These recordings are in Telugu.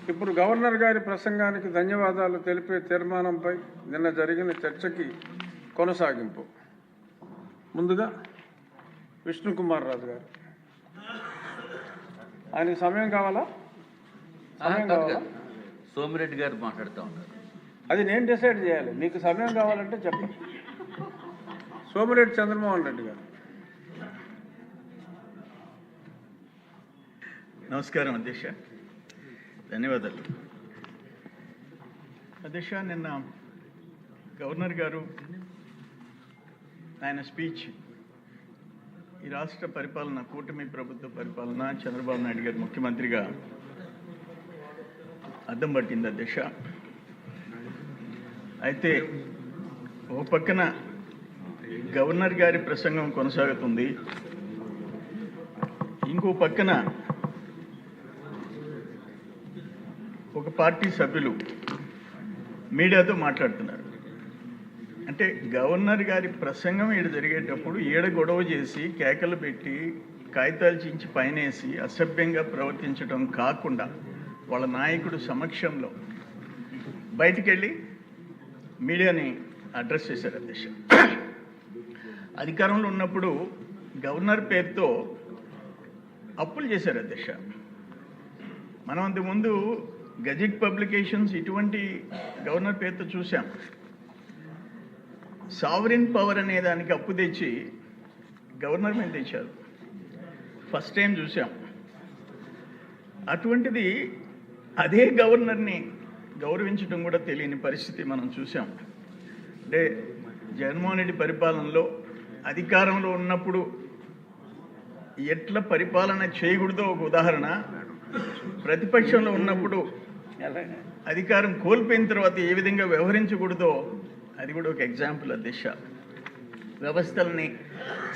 ఇప్పుడు గవర్నర్ గారి ప్రసంగానికి ధన్యవాదాలు తెలిపే తీర్మానంపై నిన్న జరిగిన చర్చకి కొనసాగింపు. ముందుగా విష్ణుకుమార్ రాజు గారు. ఆయన సమయం కావాలా? సోమిరెడ్డి గారు మాట్లాడుతూ ఉన్నారు. అది నేను డిసైడ్ చేయాలి. మీకు సమయం కావాలంటే చెప్పండి. సోమిరెడ్డి చంద్రమోహన్ రెడ్డి గారు. నమస్కారం అధ్యక్ష, ధన్యవాదాలు. అధ్యక్ష, నిన్న గవర్నర్ గారు ఆయన స్పీచ్ ఈ రాష్ట్ర పరిపాలన, కూటమి ప్రభుత్వ పరిపాలన, చంద్రబాబు నాయుడు గారు ముఖ్యమంత్రిగా అద్దం పట్టింది అధ్యక్ష. అయితే ఓ పక్కన గవర్నర్ గారి ప్రసంగం కొనసాగుతుంది, ఇంకో పక్కన ఒక పార్టీ సభ్యులు మీడియాతో మాట్లాడుతున్నారు. అంటే గవర్నర్ గారి ప్రసంగం ఈడ జరిగేటప్పుడు ఈడ గొడవ చేసి కేకలు పెట్టి కాగితాలు చించి పైనేసి అసభ్యంగా ప్రవర్తించడం కాకుండా వాళ్ళ నాయకుడు సమక్షంలో బయటికి వెళ్ళి మీడియాని అడ్రస్ చేశారు అధ్యక్ష. అధికారంలో ఉన్నప్పుడు గవర్నర్ పేరుతో అప్పులు చేశారు అధ్యక్ష. మనం అంతకుముందు గజెట్ పబ్లికేషన్స్ ఇటువంటి గవర్నర్ పేరుతో చూసాం. సావరిన్ పవర్ అనే దానికి అప్పు తెచ్చి గవర్నర్ మీద తెచ్చారు, ఫస్ట్ టైం చూసాం. అటువంటిది అదే గవర్నర్ని గౌరవించడం కూడా తెలియని పరిస్థితి మనం చూసాం. అంటే జగన్మోహన్ రెడ్డి పరిపాలనలో అధికారంలో ఉన్నప్పుడు ఎట్లా పరిపాలన చేయకూడదో ఒక ఉదాహరణ, ప్రతిపక్షంలో ఉన్నప్పుడు అధికారం కోల్పోయిన తర్వాత ఏ విధంగా వ్యవహరించకూడదో అది కూడా ఒక ఎగ్జాంపుల్ అధ్యక్ష. వ్యవస్థల్ని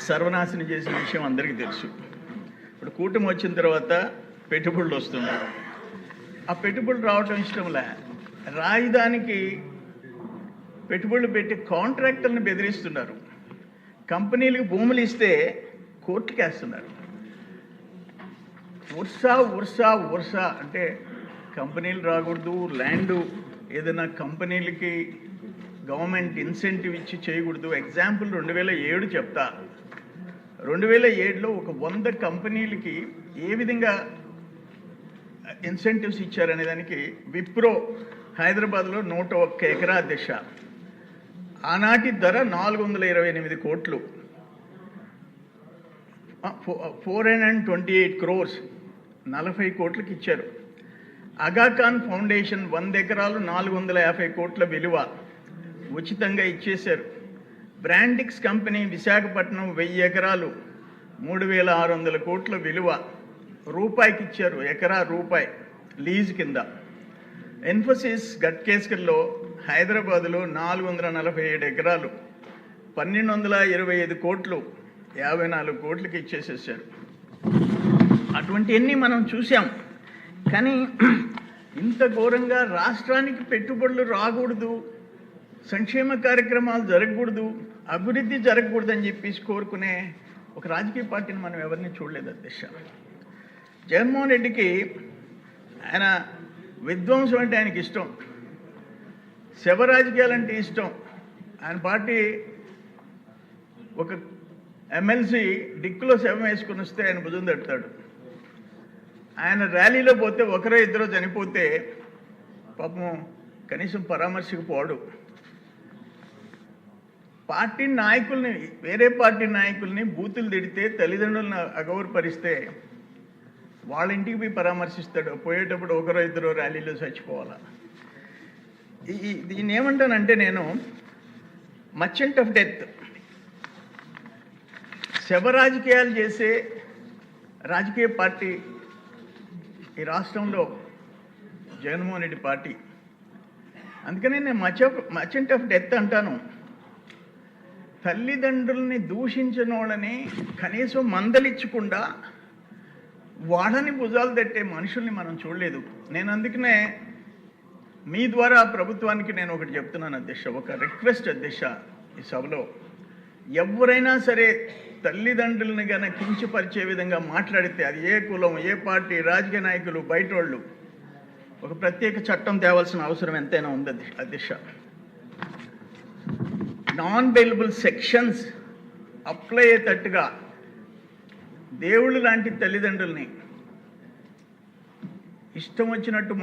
సర్వనాశనం చేసిన విషయం అందరికీ తెలుసు. ఇప్పుడు కూటమి వచ్చిన తర్వాత పెట్టుబడులు వస్తున్నాయి. ఆ పెట్టుబడులు రావటం ఇష్టంలే, రాజధానికి పెట్టుబడులు పెట్టి కాంట్రాక్టర్ని బెదిరిస్తున్నారు. కంపెనీలకు భూములు ఇస్తే కోర్టుకి వేస్తున్నారు. వర్ష అంటే కంపెనీలు రాకూడదు, ల్యాండ్ ఏదైనా కంపెనీలకి గవర్నమెంట్ ఇన్సెంటివ్ ఇచ్చి చేయకూడదు. ఎగ్జాంపుల్ 2007 చెప్తా. 2007లో ఒక 100 కంపెనీలకి ఏ విధంగా ఇన్సెంటివ్స్ ఇచ్చారనే దానికి విప్రో హైదరాబాద్లో 101 ఎకరా అధ్యక్ష. ఆనాటి ధర 428 కోట్లు, 428 crores, 40 కోట్లకి ఇచ్చారు. అగాఖాన్ ఫౌండేషన్ 100 ఎకరాలు 450 కోట్ల విలువ ఉచితంగా ఇచ్చేశారు. బ్రాండిక్స్ కంపెనీ విశాఖపట్నం 1000 ఎకరాలు 3600 కోట్ల విలువ రూపాయికి ఇచ్చారు, ఎకరా రూపాయి లీజ్ కింద. ఇన్ఫోసిస్ గట్కేస్కర్లో హైదరాబాదులో 447 ఎకరాలు 1225 కోట్లు 54 కోట్లకి ఇచ్చేసేసారు. అటువంటివన్నీ మనం చూసాం. కానీ ఇంత ఘోరంగా రాష్ట్రానికి పెట్టుబడులు రాకూడదు, సంక్షేమ కార్యక్రమాలు జరగకూడదు, అభివృద్ధి జరగకూడదు అని చెప్పేసి కోరుకునే ఒక రాజకీయ పార్టీని మనం ఎవరిని చూడలేదు అధ్యక్ష. జగన్మోహన్ రెడ్డికి ఆయన విధ్వంసం అంటే ఆయనకి ఇష్టం, శవ రాజకీయాలంటే ఇష్టం. ఆయన పార్టీ ఒక ఎమ్మెల్సీ డిక్కులో శవం వేసుకుని వస్తే ఆయన భుజం తడతాడు. ఆయన ర్యాలీలో పోతే ఒకరో ఇద్దరో చనిపోతే పాపం కనీసం పరామర్శకు పోడు. పార్టీ నాయకుల్ని, వేరే పార్టీ నాయకుల్ని బూతులు తిడితే, తల్లిదండ్రులను అగౌరవపరిస్తే వాళ్ళ ఇంటికి పోయి పరామర్శిస్తాడు. పోయేటప్పుడు ఒకరో ఇద్దరో ర్యాలీలో చచ్చిపోవాలా. దీన్ని ఏమంటానంటే నేను మర్చెంట్ ఆఫ్ డెత్. శవ రాజకీయాలు చేసే రాజకీయ పార్టీ ఈ రాష్ట్రంలో జగన్మోహన్ రెడ్డి పార్టీ. అందుకనే నేను మర్చెంట్ ఆఫ్ డెత్ అంటాను. తల్లిదండ్రుల్ని దూషించిన వాళ్ళని కనీసం మందలిచ్చకుండా వాళ్ళని భుజాలు తట్టే మనుషుల్ని మనం చూడలేదు. నేను అందుకనే మీ ద్వారా ప్రభుత్వానికి నేను ఒకటి చెప్తున్నాను అధ్యక్ష, ఒక రిక్వెస్ట్ అధ్యక్ష. ఈ సభలో ఎవరైనా సరే తల్లిదండ్రులను గన కించపరిచే విధంగా మాట్లాడితే, అది ఏ కులం, ఏ పార్టీ, రాజకీయ నాయకులు, బయట వాళ్ళు, ఒక ప్రత్యేక చట్టం తేవాల్సిన అవసరం ఎంతైనా ఉంది అధ్యక్ష. నాన్ బెయిలబుల్ సెక్షన్స్ అప్లై అయ్యేటట్టుగా దేవుళ్ళు లాంటి తల్లిదండ్రుల్ని ఇష్టం వచ్చినట్టు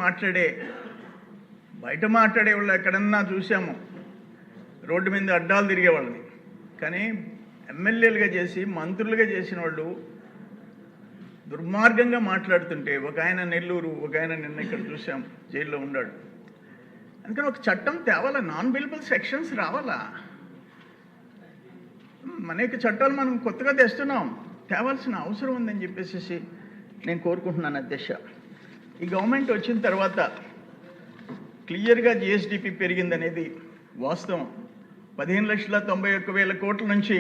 బయట మాట్లాడే వాళ్ళు ఎక్కడన్నా చూసాము, రోడ్డు మీద అడ్డాలు తిరిగే వాళ్ళని. కానీ ఎమ్మెల్యేలుగా చేసి మంత్రులుగా చేసిన వాళ్ళు దుర్మార్గంగా మాట్లాడుతుంటే, ఒక ఆయన నెల్లూరు, ఒక ఆయన నిన్న ఇక్కడ చూసాం జైల్లో ఉన్నాడు. అందుకని ఒక చట్టం తేవాలా, నాన్ బెయిలబుల్ సెక్షన్స్ రావాలా. అనేక చట్టాలు మనం కొత్తగా తెస్తున్నాం, తేవాల్సిన అవసరం ఉందని చెప్పేసి నేను కోరుకుంటున్నాను అధ్యక్ష. ఈ గవర్నమెంట్ వచ్చిన తర్వాత క్లియర్గా జిఎస్డిపి పెరిగిందనేది వాస్తవం. 15,91,000 కోట్ల నుంచి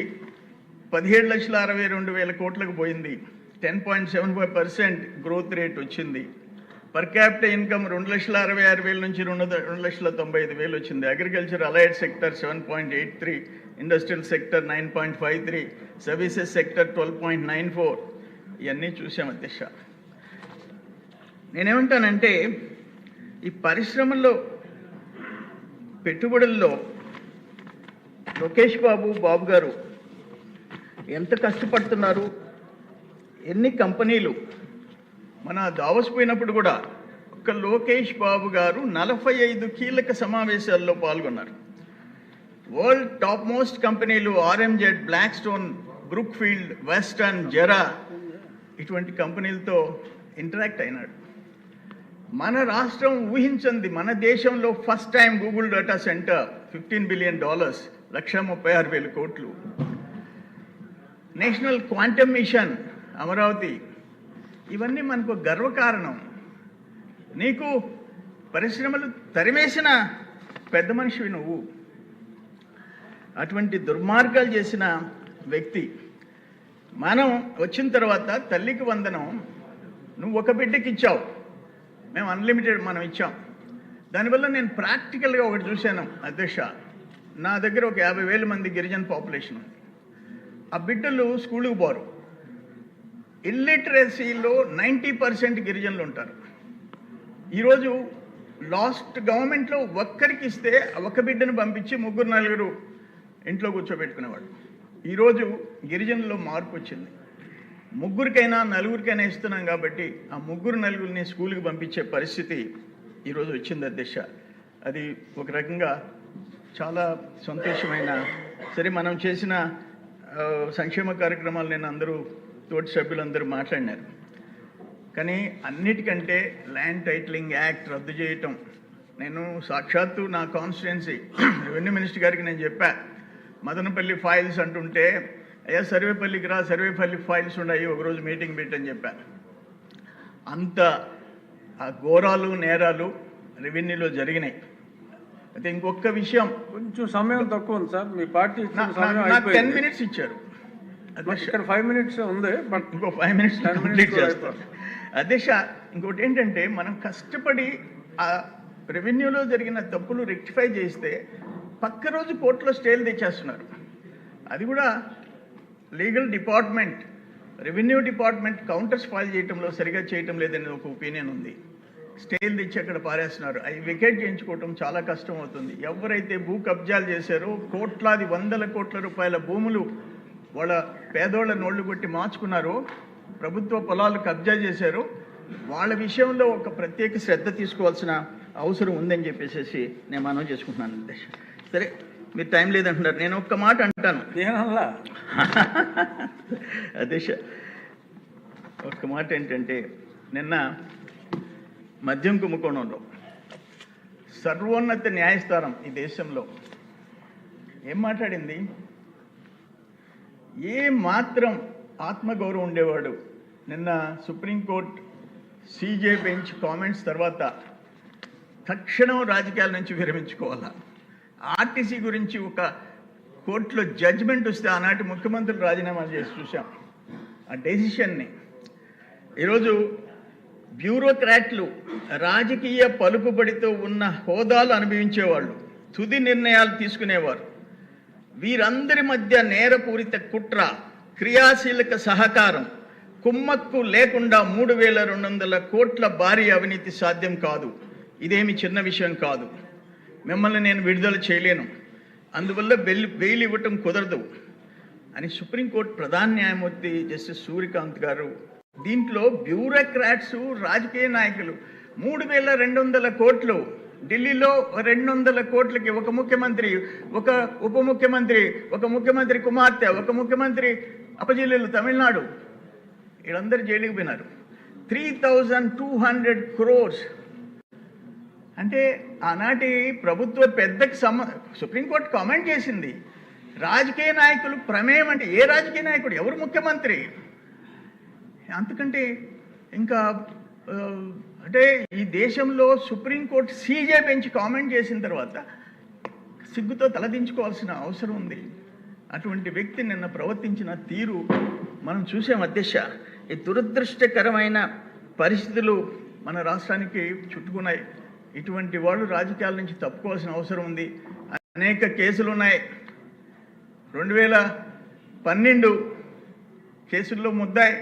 17,62,000 కోట్లకు పోయింది. 10.75% గ్రోత్ రేట్ వచ్చింది. పర్ క్యాపిటల్ ఇన్కమ్ 2,66,000 నుంచి 2,95,000 వచ్చింది. Agriculture allied sector 7.83, industrial sector 9.53, services sector 12.94. ఇవన్నీ చూసాం అధ్యక్ష. నేనేమంటానంటే, ఈ పరిశ్రమల్లో పెట్టుబడుల్లో లోకేష్ బాబు గారు ఎంత కష్టపడుతున్నారు, ఎన్ని కంపెనీలు. మన దావోస్ పోయినప్పుడు కూడా ఒక్క లోకేష్ బాబు గారు 45 కీలక సమావేశాల్లో పాల్గొన్నారు. వరల్డ్ టాప్ మోస్ట్ కంపెనీలు ఆర్ఎంజెడ్, బ్లాక్ స్టోన్, బ్రూక్ఫీల్డ్, వెస్టర్న్, జెరా ఇటువంటి కంపెనీలతో ఇంటరాక్ట్ అయినాడు. మన రాష్ట్రం ఊహించింది, మన దేశంలో first time Google data centre $15 billion, 1,36,000 కోట్లు. నేషనల్ క్వాంటమ్ మిషన్ అమరావతి, ఇవన్నీ మనకు గర్వకారణం. నీకు పరిశ్రమలు తరిమేసిన పెద్ద మనిషివి నువ్వు. అటువంటి దుర్మార్గాలు చేసిన వ్యక్తి. మనం వచ్చిన తర్వాత తల్లికి వందనం నువ్వు ఒక బిడ్డకి ఇచ్చావు, మేము అన్లిమిటెడ్ మనం ఇచ్చాం. దానివల్ల నేను ప్రాక్టికల్గా ఒకటి చూశాను అధ్యక్ష. నా దగ్గర ఒక 50,000 మంది గిరిజన పాపులేషన్ ఉంది. ఆ బిడ్డలు స్కూల్కి పోరు. ఇల్లిటరసీలో 90% గిరిజనులు ఉంటారు. ఈరోజు లాస్ట్ గవర్నమెంట్లో ఒక్కరికి ఇస్తే ఒక బిడ్డను పంపించి 3-4 ఇంట్లో కూర్చోబెట్టుకునేవాడు. ఈరోజు గిరిజనుల్లో మార్పు వచ్చింది. 3కైనా 4కైనా ఇస్తున్నాం కాబట్టి ఆ 3-4 స్కూల్కి పంపించే పరిస్థితి ఈరోజు వచ్చింది అధ్యక్ష. అది ఒక రకంగా చాలా సంతోషమైన. సరే, మనం చేసిన సంక్షేమ కార్యక్రమాలు నేను అందరూ తోటి సభ్యులందరూ మాట్లాడినారు. కానీ అన్నిటికంటే ల్యాండ్ టైటిలింగ్ యాక్ట్ రద్దు చేయటం, నేను సాక్షాత్తు నా కాన్స్టిట్యున్సీ రెవెన్యూ మినిస్టర్ గారికి నేను చెప్పా, మదనపల్లి ఫైల్స్ అంటుంటే, అయ్యా సర్వేపల్లికి రా, సర్వేపల్లి ఫైల్స్ ఉన్నాయి, ఒకరోజు మీటింగ్ పెట్టని చెప్పా. అంత ఆ ఘోరాలు నేరాలు రెవెన్యూలో జరిగినాయి. అయితే ఇంకొక విషయం, కొంచెం సమయం తక్కువ ఉంది సార్, మీ పార్టీ నాకు 10 మినిట్స్ ఇచ్చారు. ఇక్కడ 5 మినిట్స్ ఉంది, బట్ ఇంకో 5 మినిట్స్ కంప్లీట్ చేస్తాం అధ్యక్ష. ఇంకోటి ఏంటంటే, మనం కష్టపడి ఆ రెవెన్యూలో జరిగిన తప్పులు రెక్టిఫై చేస్తే పక్క రోజు కోర్టులో స్టేలు తెచ్చేస్తున్నారు. అది కూడా legal department, revenue department counters file చేయడంలో సరిగా చేయటం లేదని ఒక ఒపీనియన్ ఉంది. స్టేలు తెచ్చి అక్కడ పారేస్తున్నారు. అవి వికెట్ చేయించుకోవటం చాలా కష్టం అవుతుంది. ఎవరైతే భూ కబ్జాలు చేశారో, కోట్లాది 100 కోట్ల రూపాయల భూములు వాళ్ళ పేదోళ్ళ నోళ్లు కొట్టి మార్చుకున్నారో, ప్రభుత్వ పొలాలు కబ్జా చేశారో, వాళ్ళ విషయంలో ఒక ప్రత్యేక శ్రద్ధ తీసుకోవాల్సిన అవసరం ఉందని చెప్పేసి నేను మనవి చేసుకుంటున్నాను అధ్యక్ష. సరే, మీరు టైం లేదంటున్నారు, నేను ఒక్క మాట అంటాను అధ్యక్ష. ఒక్క మాట ఏంటంటే, నిన్న మద్యం కుంభకోణంలో సర్వోన్నత న్యాయస్థానం ఈ దేశంలో ఏం మాట్లాడింది? ఏ మాత్రం ఆత్మగౌరవం ఉండేవాడు నిన్న సుప్రీంకోర్టు సిజే బెంచ్ కామెంట్స్ తర్వాత తక్షణం రాజకీయాల నుంచి విరమించుకోవాలా. ఆర్టీసీ గురించి ఒక కోర్టులో జడ్జిమెంట్ వస్తే ఆనాటి ముఖ్యమంత్రులు రాజీనామా చేసి చూసాం ఆ డెసిషన్ని. ఈరోజు బ్యూరోక్రాట్లు, రాజకీయ పలుకుబడితో ఉన్న హోదాలు అనుభవించేవాళ్ళు, తుది నిర్ణయాలు తీసుకునేవారు. వీరందరి మధ్య నేరపూరిత కుట్ర, క్రియాశీలక సహకారం, కుమ్మక్కు లేకుండా 3,200 కోట్ల భారీ అవినీతి సాధ్యం కాదు. ఇదేమి చిన్న విషయం కాదు, మిమ్మల్ని నేను విడుదల చేయలేను, అందువల్ల బెయిల్ ఇవ్వటం కుదరదు అని సుప్రీంకోర్టు ప్రధాన న్యాయమూర్తి జస్టిస్ సూర్యకాంత్ గారు, దీంట్లో బ్యూరోక్రాట్స్, రాజకీయ నాయకులు 3,200 కోట్లు, ఢిల్లీలో 200 కోట్లకి ఒక ముఖ్యమంత్రి, ఒక ఉప ముఖ్యమంత్రి, ఒక ముఖ్యమంత్రి కుమార్తె, ఒక ముఖ్యమంత్రి అపజిల్లులు తమిళనాడు, వీళ్ళందరూ జైలుకి పోయినారు. 3,200 crores అంటే ఆనాటి ప్రభుత్వ పెద్దకి సుప్రీంకోర్టు కామెంట్ చేసింది. రాజకీయ నాయకులు ప్రమేయం అంటే ఏ రాజకీయ నాయకుడు, ఎవరు ముఖ్యమంత్రి, అంతకంటే ఇంకా అంటే ఈ దేశంలో సుప్రీంకోర్టు సీజే బెంచ్ కామెంట్ చేసిన తర్వాత సిగ్గుతో తలదించుకోవాల్సిన అవసరం ఉంది. అటువంటి వ్యక్తి నిన్న ప్రవర్తించిన తీరు మనం చూసాం అధ్యక్ష. ఈ దురదృష్టకరమైన పరిస్థితులు మన రాష్ట్రానికి చుట్టుకున్నాయి. ఇటువంటి వాళ్ళు రాజకీయాల నుంచి తప్పుకోవాల్సిన అవసరం ఉంది. అనేక కేసులు ఉన్నాయి. 2012 కేసుల్లో ముద్దాయి,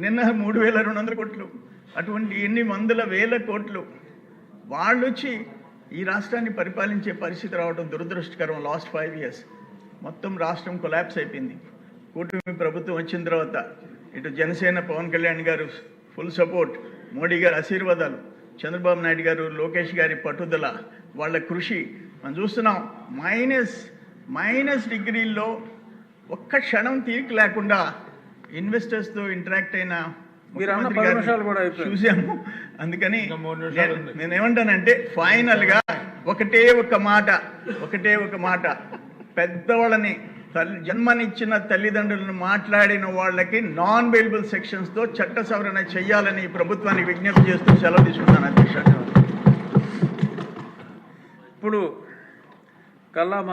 నిన్న 3,200 కోట్లు, అటువంటి ఎన్ని వందల వేల కోట్లు వాళ్ళు వచ్చి ఈ రాష్ట్రాన్ని పరిపాలించే పరిస్థితి రావడం దురదృష్టకరం. లాస్ట్ 5 years మొత్తం రాష్ట్రం కొలాప్స్ అయిపోయింది. కూటమి ప్రభుత్వం వచ్చిన తర్వాత ఇటు జనసేన పవన్ కళ్యాణ్ గారు ఫుల్ సపోర్ట్, మోడీ గారి ఆశీర్వాదాలు, చంద్రబాబు నాయుడు గారు, లోకేష్ గారి పట్టుదల, వాళ్ళ కృషి మనం చూస్తున్నాం. మైనస్ డిగ్రీల్లో ఒక్క క్షణం తీరిక లేకుండా ఇన్వెస్టర్స్తో ఇంటరాక్ట్ అయిన చూసాము. అందుకని నేనేమంటానంటే ఫైనల్గా ఒకటే ఒక మాట పెద్దవాళ్ళని జన్మనిచ్చిన తల్లిదండ్రులను మాట్లాడిన వాళ్ళకి నాన్ బెయిలబుల్ సెక్షన్స్తో చట్ట సవరణ చేయాలని ప్రభుత్వానికి విజ్ఞప్తి చేస్తూ సెలవు తీసుకున్నాను అధ్యక్ష. ఇప్పుడు కల్లా